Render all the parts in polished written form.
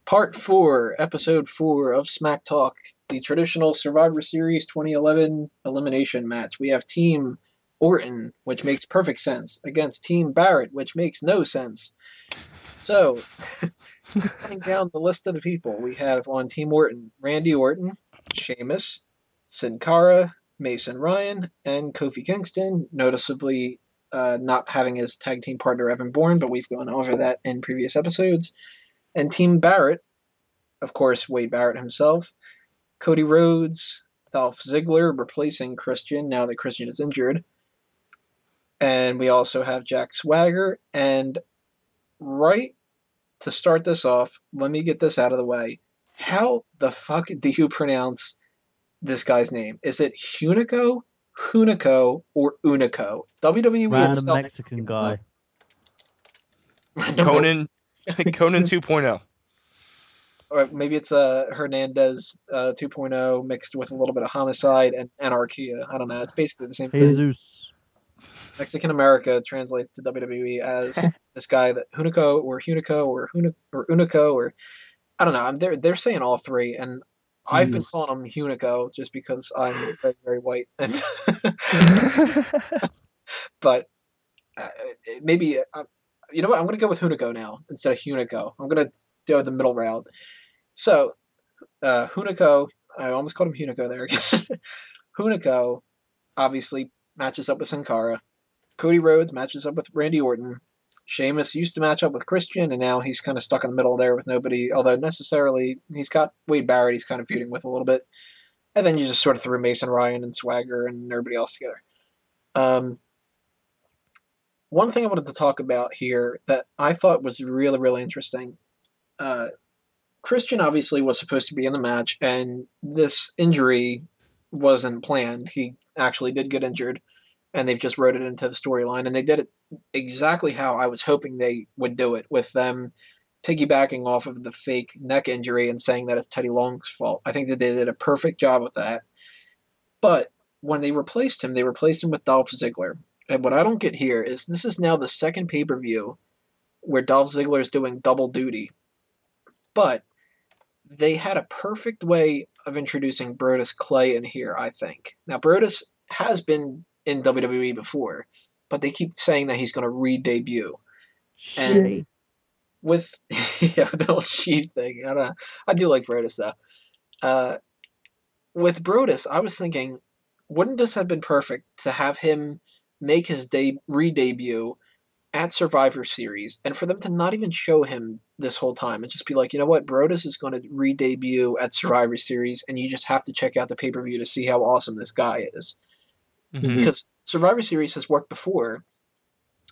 Part 4, Episode 4 of Smack Talk, the traditional Survivor Series 2011 elimination match. We have Team Orton, which makes perfect sense, against Team Barrett, which makes no sense. So, running down the list of the people, we have on Team Orton, Randy Orton, Sheamus, Sin Cara, Mason Ryan, and Kofi Kingston, noticeably not having his tag team partner Evan Bourne, but we've gone over that in previous episodes. And Team Barrett, of course, Wade Barrett himself, Cody Rhodes, Dolph Ziggler replacing Christian now that Christian is injured. And we also have Jack Swagger. And right to start this off, let me get this out of the way. How the fuck do you pronounce this guy's name? Is it Hunico, or Unico? WWE Random itself. Mexican guy. Conan 2.0. Or maybe it's Hernandez 2.0 mixed with a little bit of Homicide and Anarchia. I don't know. It's basically the same thing. Jesus. Mexican America translates to WWE as this guy that Hunico or Unico or I don't know. They're saying all three, and I've been calling him Hunico just because I'm very, very white. And but maybe you know what? I'm gonna go with Hunico now instead of Hunico. I'm gonna go the middle route. So Hunico, I almost called him Hunico there again. Hunico obviously matches up with Sin Cara. Cody Rhodes matches up with Randy Orton. Sheamus used to match up with Christian, and now he's kind of stuck in the middle there with nobody, although necessarily he's got Wade Barrett he's kind of feuding with a little bit. And then you just sort of threw Mason Ryan and Swagger and everybody else together. One thing I wanted to talk about here that I thought was really, really interesting. Christian obviously was supposed to be in the match, and this injury wasn't planned. He actually did get injured, and they've just wrote it into the storyline, and they did it exactly how I was hoping they would do it, with them piggybacking off of the fake neck injury and saying that it's Teddy Long's fault. I think that they did a perfect job with that. But when they replaced him with Dolph Ziggler. And what I don't get here is this is now the second pay-per-view where Dolph Ziggler is doing double duty. But they had a perfect way of introducing Brodus Clay in here, I think. Now, Brodus has been in WWE before, but they keep saying that he's going to re-debut. And with the whole sheep thing, I do like Brodus, though. With Brodus, I was thinking, wouldn't this have been perfect to have him make his re-debut at Survivor Series, and for them to not even show him this whole time and just be like, you know what, Brodus is going to re-debut at Survivor Series, and you just have to check out the pay-per-view to see how awesome this guy is. Mm-hmm. Because Survivor Series has worked before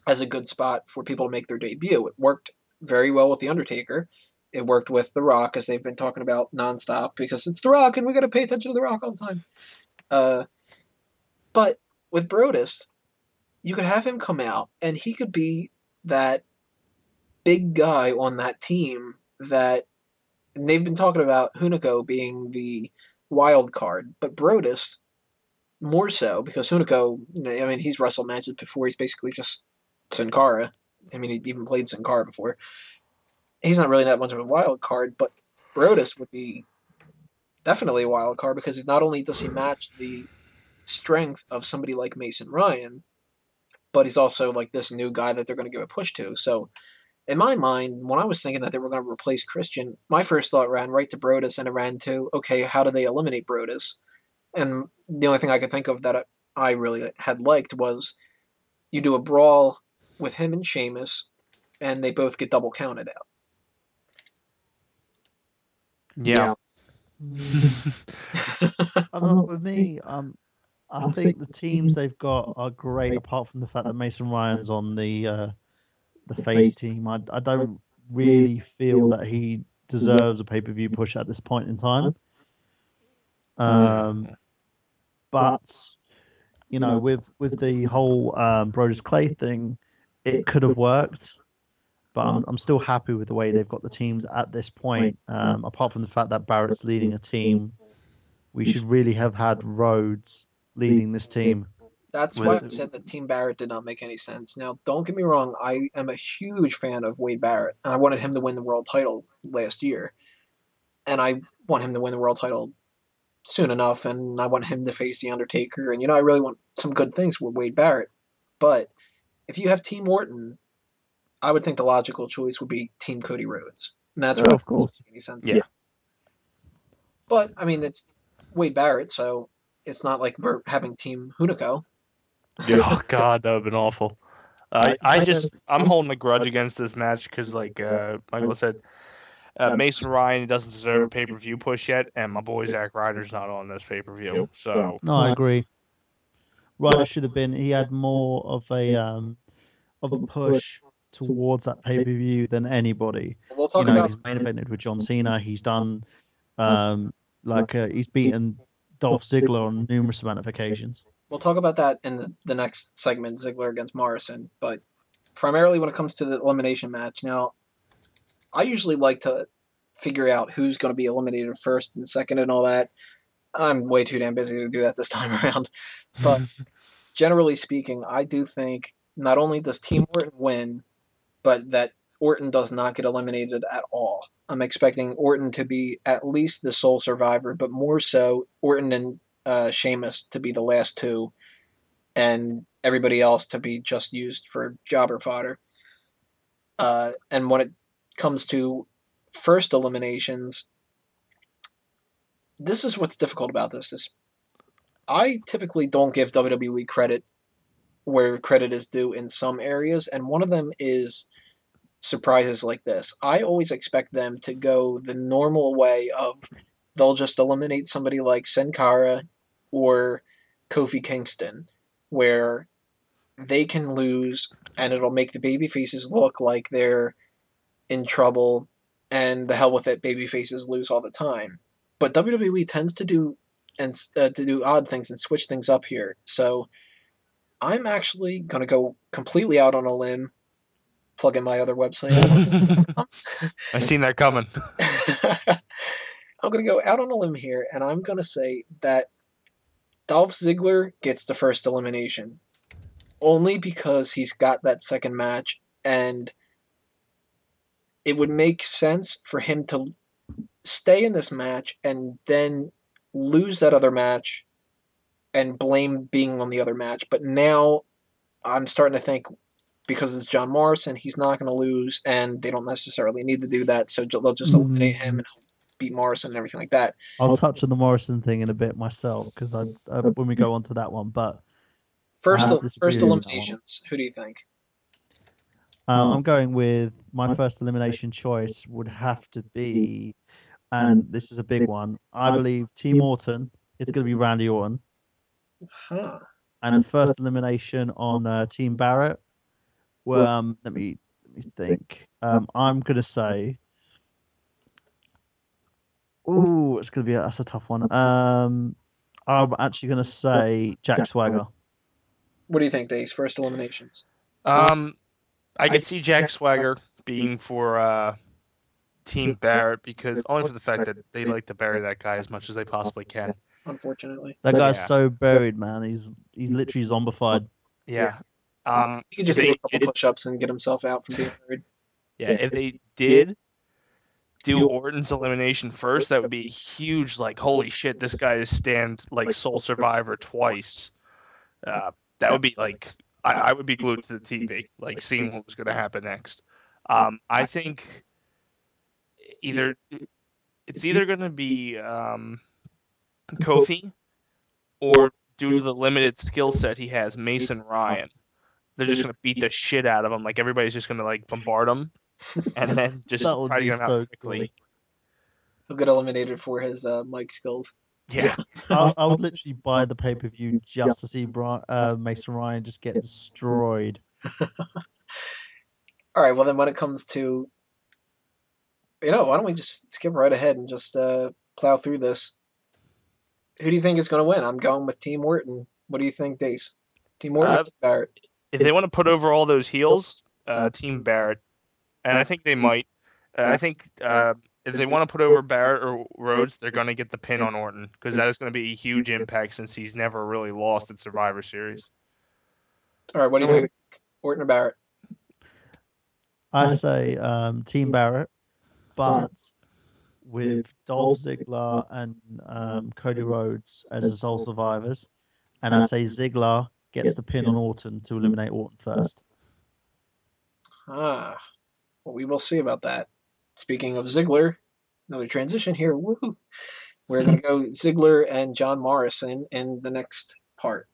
as a good spot for people to make their debut. It worked very well with The Undertaker. It worked with The Rock, as they've been talking about nonstop, because it's The Rock, and we got to pay attention to The Rock all the time. But with Brodus, you could have him come out, and he could be that big guy on that team that, and they've been talking about Hunico being the wild card, but Brodus more so, because Hunico, I mean, he's wrestled matches before. He's basically just Sin Cara. I mean, he even played Sin Cara before. He's not really that much of a wild card, but Brodus would be definitely a wild card, because not only does he match the strength of somebody like Mason Ryan, but he's also like this new guy that they're going to give a push to. So in my mind, when I was thinking that they were going to replace Christian, my first thought ran right to Brodus, and it ran to, okay, how do they eliminate Brodus? And the only thing I could think of that I really had liked was you do a brawl with him and Sheamus, and they both get double counted out. Yeah. With me, I think the teams they've got are great, apart from the fact that Mason Ryan's on the face team. I don't really feel that he deserves a pay-per-view push at this point in time. But you know, with the whole Brodus Clay thing, it could have worked. But I'm still happy with the way they've got the teams at this point. Apart from the fact that Barrett's leading a team, we should really have had Rhodes leading this team. That's why I said that Team Barrett did not make any sense. Now, don't get me wrong, I am a huge fan of Wade Barrett, and I wanted him to win the world title last year. And I want him to win the world title soon enough, and I want him to face The Undertaker, and I really want some good things with Wade Barrett. But if you have Team Orton, I would think the logical choice would be Team Cody Rhodes. And that's why of course. Any sense. Yeah. But, I mean, it's Wade Barrett, so it's not like we're having Team Hunico. Oh God, that would have been awful. I'm holding a grudge against this match because, like Michael said, Mason Ryan doesn't deserve a pay-per-view push yet, and my boy Zack Ryder's not on this pay-per-view. So No, I agree. Ryder should have been. He had more of a push towards that pay per view than anybody. We'll talk about He's main evented with John Cena. He's done he's beaten Dolph Ziggler on numerous amount of occasions. We'll talk about that in the next segment, Ziggler against Morrison. But primarily when it comes to the elimination match, now, I usually like to figure out who's going to be eliminated first and second and all that. I'm way too damn busy to do that this time around. But generally speaking, I do think not only does Team Orton win, but that Orton does not get eliminated at all. I'm expecting Orton to be at least the sole survivor, but more so Orton and Sheamus to be the last two, and everybody else to be just used for jobber fodder. And when it comes to first eliminations, this is what's difficult about this. I typically don't give WWE credit where credit is due in some areas, and one of them is surprises like this. I always expect them to go the normal way of they'll just eliminate somebody like Sin Cara or Kofi Kingston, where they can lose and it'll make the baby faces look like they're in trouble, and the hell with it, baby faces lose all the time. But WWE tends to do odd things and switch things up here. So I'm actually going to go completely out on a limb, plug in my other website. I seen that coming. I'm going to go out on a limb here, and I'm going to say that Dolph Ziggler gets the first elimination. Only because he's got that second match, and it would make sense for him to stay in this match and then lose that other match and blame being on the other match. But now I'm starting to think because it's John Morrison, he's not going to lose, and they don't necessarily need to do that, so they'll just eliminate him and beat Morrison and everything like that. I'll touch on the Morrison thing in a bit myself because when we go on to that one, but first eliminations, who do you think? I'm going with my first elimination choice would have to be, and this is a big one. I believe Team Orton is going to be Randy Orton, and the first elimination on Team Barrett. Well, let me think. I'm going to say. Ooh, it's going to be that's a tough one. I'm actually going to say Jack Swagger. What do you think, Dace? First eliminations. I could see Jack Swagger being for Team Barrett because only for the fact that they like to bury that guy as much as they possibly can. Unfortunately, that guy's so buried, man. He's literally zombified. Yeah. He could just do a couple push-ups and get himself out from being buried. Yeah, if they did do Orton's elimination first, that would be huge. Like, holy shit, this guy is stand like sole survivor twice. That would be like, I would be glued to the TV, like seeing what was going to happen next. I think it's either going to be Kofi or, due to the limited skill set he has, Mason Ryan. They're just going to beat the shit out of him. Like, everybody's just going to like bombard him and then just try to get him out quickly. He'll get eliminated for his mic skills. Yeah. I would literally buy the pay-per-view just to see Mason Ryan just get destroyed. All right, well then when it comes to, why don't we just skip right ahead and just plow through this? Who do you think is going to win? I'm going with Team Orton. What do you think, Dace? Team Orton or Team Barrett? If they want to put over all those heels, Team Barrett. And I think they might. I think if they want to put over Barrett or Rhodes, they're going to get the pin on Orton because that is going to be a huge impact since he's never really lost at Survivor Series. All right, what do you think? Orton or Barrett? I say Team Barrett, but with Dolph Ziggler and Cody Rhodes as the sole survivors, and I'd say Ziggler gets the pin on Orton to eliminate Orton first. Well, we will see about that. Speaking of Ziggler, another transition here. Woo! We're going to go Ziggler and John Morrison in the next part.